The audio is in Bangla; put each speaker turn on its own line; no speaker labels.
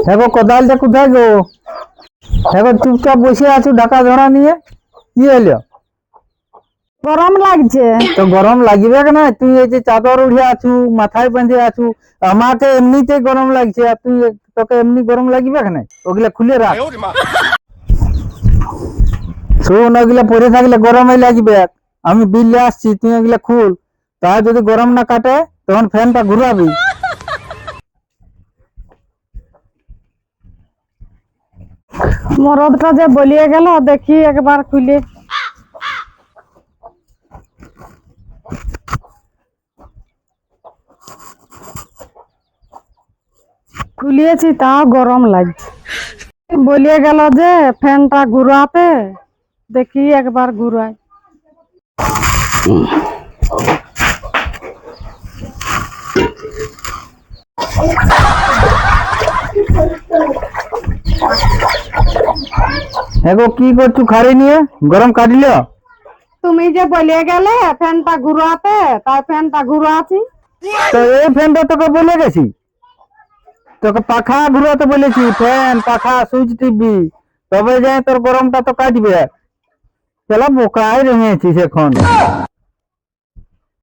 দেখো কোদালটা কোথায় গো? দেখো চুপচাপ বসে আছো ঢাকা ধরা নিয়ে, কি হলো?
গরম লাগছে।
তো গরম লাগবে না? তুই এই যে চাদর উড়ে আছু, মাথায় বেঁধে আছু, আমাকে এমনিতে গরম লাগছে, আর তুই তোকে এমনি গরম লাগবে না? ওগুলা খুলে রাখ। শোন, ওগুলা পরে থাকলে গরমই লাগবে। আমি বিলে আসছি, তুই ওগুলা খুল। তা যদি গরম না কাটে তখন ফ্যানটা ঘুরাবি।
মরদটা যে বলিয়ে গেল, দেখি একবার খুলে। খুলিয়েছি, তাও গরম লাগছে। বলিয়ে গেল যে ফ্যানটা ঘুরাতে, দেখি একবার ঘুরাই।
এগো কি করছু খাড়ি নিয়ে? গরম কাটল?
তুমি যে বলিয়ে গেলে ফ্যানটা ঘুরাতে, তাই ফ্যানটা ঘুরাছি।
তো এই ফ্যানটা তোকে বলে গেছি, তোকে পাখা ঘুরাতে বলেছি। ফ্যান, পাখা, সুইচ টিপবি, তবে যাই তোর গরমটা তো কাটবে। চলো বোকায় রয়েছিস এখন।